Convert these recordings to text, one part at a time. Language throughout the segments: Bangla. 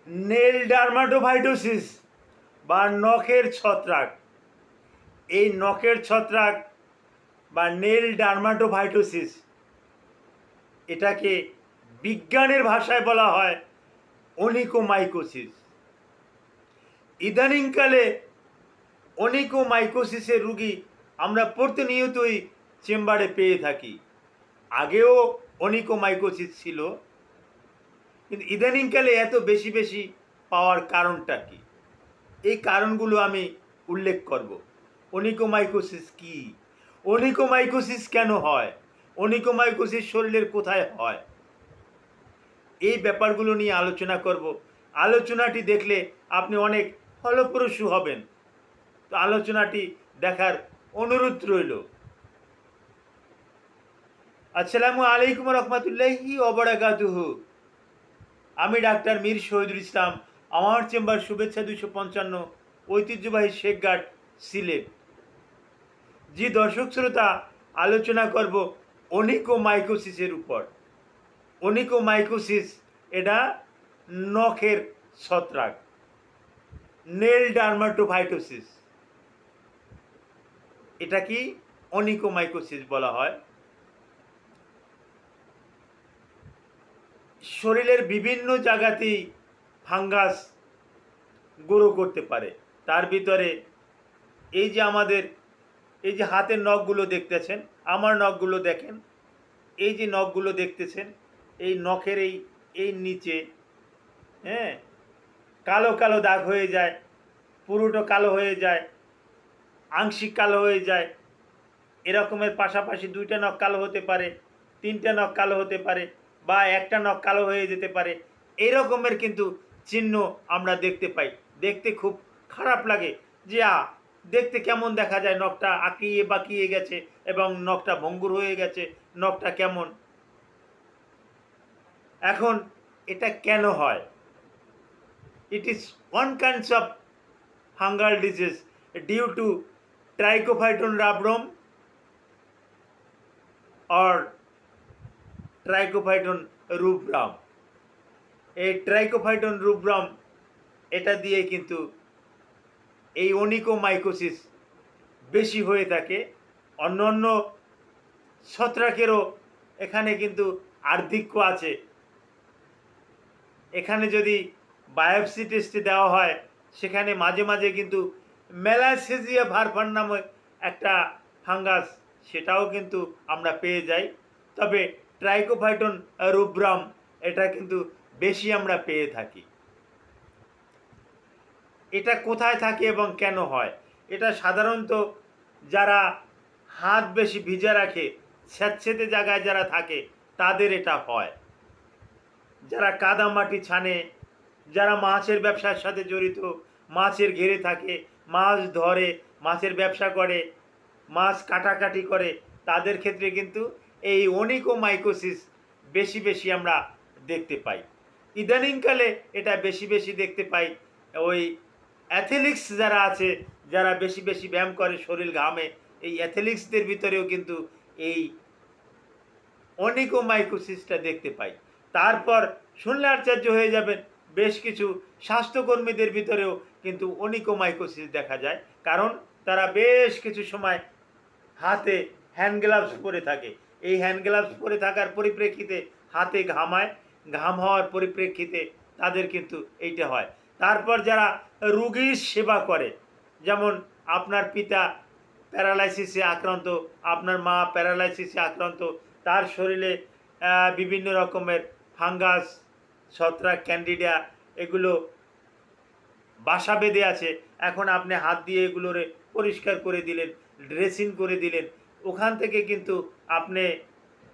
নেল ডার্মাটোফাইটোসিস বা নখের ছত্রাক। এই নখের ছত্রাক বা নেল ডার্মাটোফাইটোসিস এটাকে বিজ্ঞানের ভাষায় বলা হয় অনিকোমাইকোসিস। ইদানিংকালে অনিকোমাইকোসিসের রুগী আমরা প্রতিনিয়তই চেম্বারে পেয়ে থাকি। আগেও অনিকোমাইকোসিস ছিল, কিন্তু ইদানিংকালে এত বেশি বেশি পাওয়ার কারণটা কি, এই কারণগুলো আমি উল্লেখ করব। অনিকোমাইকোসিস কি, অনিকোমাইকোসিস কেন হয়, অনিকোমাইকোসিস শরীরের কোথায় হয়, এই ব্যাপারগুলো নিয়ে আলোচনা করব। আলোচনাটি দেখলে আপনি অনেক ফলপ্রসূ হবেন, তো আলোচনাটি দেখার অনুরোধ রইল। আসসালামু আলাইকুম রহমতুল্লাহি ওয়া বারাকাতুহু। আমি ডাক্তার মীর শহীদুল ইসলাম, আমার চেম্বার শুভেচ্ছা 255, ঐতিহ্যবাহী শেখঘাট, সিলেট। জি দর্শক শ্রোতা, আলোচনা করব অনিকোমাইকোসিসের উপর। অনিকোমাইকোসিস এটা নখের ছত্রাক, নেল ডার্মাটোফাইটোসিস, এটা কি অনিকোমাইকোসিস বলা হয়। শরীরের বিভিন্ন জায়গাতেই ফাঙ্গাস গ্রো করতে পারে। তার ভিতরে এই যে আমাদের এই যে হাতের নখগুলো দেখতেছেন, আমার নখগুলো দেখেন, এই যে নখগুলো দেখতেছেন, এই নখের এই নিচে হ্যাঁ কালো কালো দাগ হয়ে যায়, পুরোটা কালো হয়ে যায়, আংশিক কালো হয়ে যায়। এরকমের পাশাপাশি 2টা নখ কালো হতে পারে, 3টা নখ কালো হতে পারে, বা একটা নখ কালো হয়ে যেতে পারে। এই রকমের কিন্তু চিহ্ন আমরা দেখতে পাই। দেখতে খুব খারাপ লাগে যে দেখতে কেমন দেখা যায়, নখটা আঁকিয়ে বাঁকিয়ে গেছে এবং নখটা ভঙ্গুর হয়ে গেছে, নখটা কেমন। এখন এটা কেন হয়? It is one kinds of fungal disease due to Trichophyton rubrum or Trichophyton rubrum. এই ট্রাইকোফাইটন রুব্রাম এটা দিয়ে কিন্তু এই অনিকোমাইকোসিস বেশি হয়ে থাকে। অন্যান্য ছত্রাকেরও এখানে কিন্তু আর্ধিক্য আছে। এখানে যদি বায়োপসি টেস্টে দেওয়া হয়, সেখানে মাঝে মাঝে কিন্তু মেলাসেজিয়া ভারফান নামে একটা ফাঙ্গাস, সেটাও কিন্তু আমরা পেয়ে যাই। তবে ট্রাইকোফাইটন রুব্রাম এটা কিন্তু বেশি আমরা পেয়ে থাকি। এটা কোথায় থাকে এবং কেন হয়? এটা সাধারণত যারা হাত বেশি ভিজে রাখে, স্যাঁতসেঁতে জায়গায় যারা থাকে, তাদের এটা হয়। যারা কাদামাটি ছানে, যারা মাছের ব্যবসার সাথে জড়িত, মাছের ঘেরে থাকে, মাছ ধরে, মাছের ব্যবসা করে, মাছ কাটাকাটি করে, তাদের ক্ষেত্রে কিন্তু এই অনিকোমাইকোসিস বেশি বেশি আমরা দেখতে পাই। ইদানিংকালে এটা বেশি বেশি দেখতে পাই ওই অ্যাথলেটিক্স যারা আছে, যারা বেশি বেশি ব্যায়াম করে, শরীর ঘামে, এই অ্যাথলেটিক্সদের ভিতরেও কিন্তু এই অনিকোমাইকোসিসটা দেখতে পাই। তারপর শুনলে আশ্চর্য হয়ে যাবেন, বেশ কিছু স্বাস্থ্যকর্মীদের ভিতরেও কিন্তু অনিকোমাইকোসিস দেখা যায়, কারণ তারা বেশ কিছু সময় হাতে হ্যান্ড গ্লাভস পরে থাকে। এই হ্যান্ড গ্লাভস পরে থাকার পরিপ্রেক্ষিতে হাতে ঘামায়, ঘাম হওয়ার পরিপ্রেক্ষিতে তাদের কিন্তু এইটা হয়। তারপর যারা রুগীর সেবা করে, যেমন আপনার পিতা প্যারালাইসিসে আক্রান্ত, আপনার মা প্যারালাইসিসে আক্রান্ত, তার শরীরে বিভিন্ন রকমের ফাঙ্গাস, ছত্রাক, ক্যান্ডিডা এগুলো বাসা বেঁধে আছে। এখন আপনি হাত দিয়ে এগুলোরে পরিষ্কার করে দিলেন, ড্রেসিং করে দিলেন, ওখান থেকে কিন্তু আপনি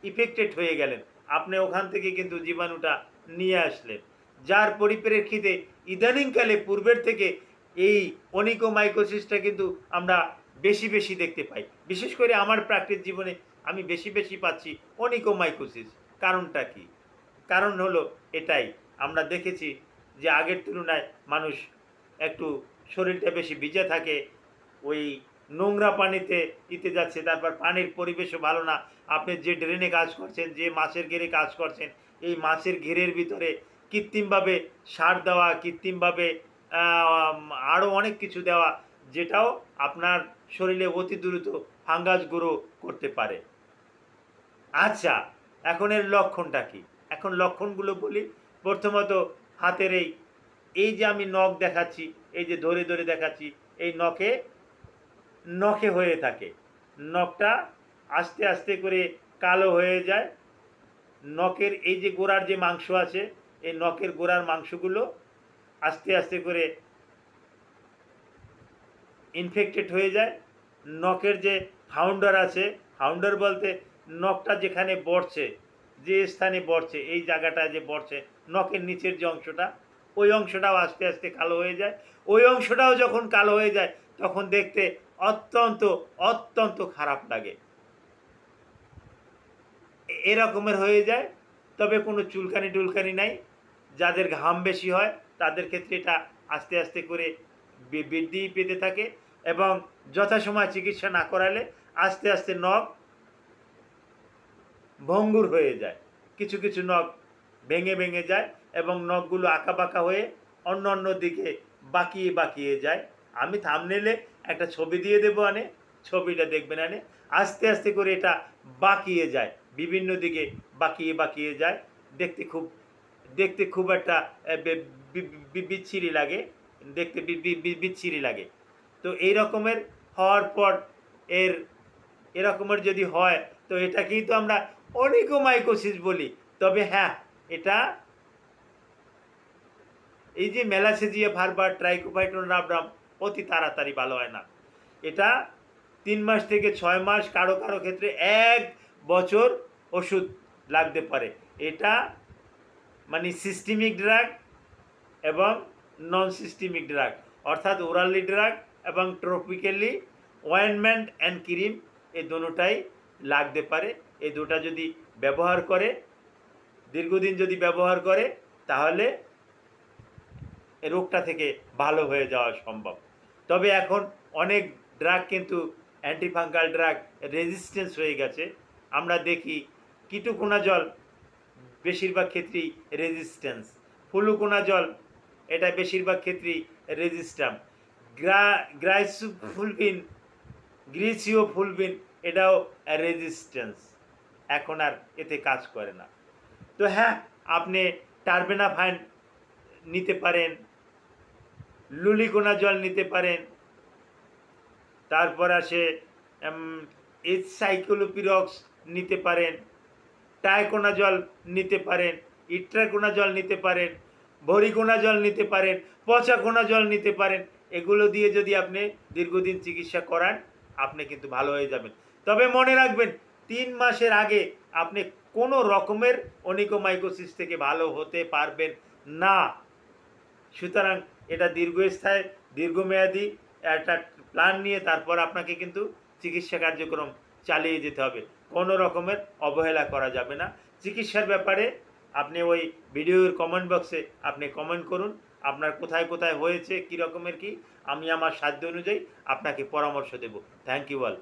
ইফেক্টেড হয়ে গেলেন, আপনি ওখান থেকে কিন্তু জীবাণুটা নিয়ে আসলেন, যার পরিপ্রেক্ষিতে ইদানিংকালে পূর্বের থেকে এই অনিকোমাইকোসিসটা কিন্তু আমরা বেশি বেশি দেখতে পাই। বিশেষ করে আমার প্র্যাকটিস জীবনে আমি বেশি বেশি পাচ্ছি অনিকোমাইকোসিস। কারণটা কি? কারণ হলো এটাই, আমরা দেখেছি যে আগের তুলনায় মানুষ একটু শরীরটা বেশি ভিজে থাকে, ওই নোংরা পানিতে ইতে যাচ্ছে, তারপর পানির পরিবেশও ভালো না। আপনি যে ড্রেনে কাজ করছেন, যে মাছের ঘেরে কাজ করছেন, এই মাছের ঘেরের ভিতরে কৃত্রিমভাবে সার দেওয়া, কৃত্রিমভাবে আরও অনেক কিছু দেওয়া, যেটাও আপনার শরীরে অতি দ্রুত ফাঙ্গাস গ্রো করতে পারে। আচ্ছা, এখন এর লক্ষণটা কী? এখন লক্ষণগুলো বলি। প্রথমত হাতের এই যে আমি নখ দেখাচ্ছি, এই যে ধরে ধরে দেখাচ্ছি, এই নখে হয়ে থাকে। নখটা আস্তে আস্তে করে কালো হয়ে যায়। নখের এই যে গোড়ার যে মাংস আছে, এই নখের গোড়ার মাংসগুলো আস্তে আস্তে করে ইনফেক্টেড হয়ে যায়। নখের যে ফাউন্ডার আছে, ফাউন্ডার বলতে নখটা যেখানে বড়ছে, যে স্থানে বড়ছে, এই জায়গাটায় যে বড়ছে, নখের নিচের যে অংশটা, ওই অংশটাও আস্তে আস্তে কালো হয়ে যায়। ওই অংশটাও যখন কালো হয়ে যায় তখন দেখতে অত্যন্ত অত্যন্ত খারাপ লাগে, এরকমের হয়ে যায়। তবে কোনো চুলকানি টুলকানি নাই। যাদের ঘাম বেশি হয় তাদের ক্ষেত্রে এটা আস্তে আস্তে করে বৃদ্ধি পেতে থাকে, এবং যথাসময় চিকিৎসা না করালে আস্তে আস্তে নখ ভঙ্গুর হয়ে যায়। কিছু কিছু নখ ভেঙে ভেঙে যায় এবং নখগুলো আঁকা বাঁকা হয়ে অন্য অন্য দিকে বাঁকিয়ে বাঁকিয়ে যায়। আমি থাম্বনেলে একটা ছবি দিয়ে দেবো, ছবিটা দেখবেন। আস্তে আস্তে করে এটা বাঁকিয়ে যায়, বিভিন্ন দিকে বাঁকিয়ে বাঁকিয়ে যায়। দেখতে খুব একটা বিচ্ছিরি লাগে, দেখতে বিচ্ছিরি লাগে। তো এই রকমের হওয়ার পর এরকমের যদি হয় তো এটাকেই তো আমরা অনিকোমাইকোসিস বলি। তবে হ্যাঁ, এটা এই যে মেলাসেজিয়া ভার্বার, ট্রাইকোফাইটন রাবরাম অতি তাড়াতাড়ি ভালো হয় না। এটা 3 মাস থেকে 6 মাস, কারো কারো ক্ষেত্রে 1 বছর ওষুধ লাগতে পারে। এটা মানে সিস্টেমিক ড্রাগ এবং নন সিস্টেমিক ড্রাগ, অর্থাৎ ওরালি ড্রাগ এবং ট্রপিক্যালি অয়েনমেন্ট অ্যান্ড ক্রিম, এই দুটোটাই লাগতে পারে। এই দুটা যদি ব্যবহার করে, দীর্ঘদিন যদি ব্যবহার করে, তাহলে এই রোগটা থেকে ভালো হয়ে যাওয়া সম্ভব। তবে এখন অনেক ড্রাগ কিন্তু অ্যান্টিফাঙ্গাল ড্রাগ রেজিস্ট্যান্স হয়ে গেছে। আমরা দেখি কিটোকোনাজল বেশিরভাগ ক্ষেত্রেই রেজিস্ট্যান্স, ফ্লুকোনাজল এটা বেশিরভাগ ক্ষেত্রেই রেজিস্ট্যান্স, গ্রিসিওফুলভিন এটাও রেজিস্ট্যান্স, এখন আর এতে কাজ করে না। তো হ্যাঁ, আপনি টারবেনাফাইন নিতে পারেন, লুলিকোনাজল নিতে পারেন, তারপর আসে সাইক্লোপিরক্স নিতে পারেন, টাইকোনাজল নিতে পারেন, ইট্রাকোনাজল নিতে পারেন, ভরিকোনাজল নিতে পারেন, পচাকোনাজল নিতে পারেন। এগুলো দিয়ে যদি আপনি দীর্ঘদিন চিকিৎসা করান, আপনি কিন্তু ভালো হয়ে যাবেন। তবে মনে রাখবেন, 3 মাসের আগে আপনি কোনো রকমের অনিকোমাইকোসিস থেকে ভালো হতে পারবেন না। সুতরাং এটা দীর্ঘস্থায়ী, দীর্ঘমেয়াদী একটা প্ল্যান নিয়ে তারপর আপনাকে কিন্তু চিকিৎসা কার্যক্রম চালিয়ে যেতে হবে। কোনো রকমের অবহেলা করা যাবে না। চিকিৎসার ব্যাপারে আপনি ওই ভিডিওর কমেন্ট বক্সে আপনি কমেন্ট করুন, আপনার কোথায় কোথায় হয়েছে, কী রকমের কী, আমি আমার সাধ্য অনুযায়ী আপনাকে পরামর্শ দেব। Thank you all.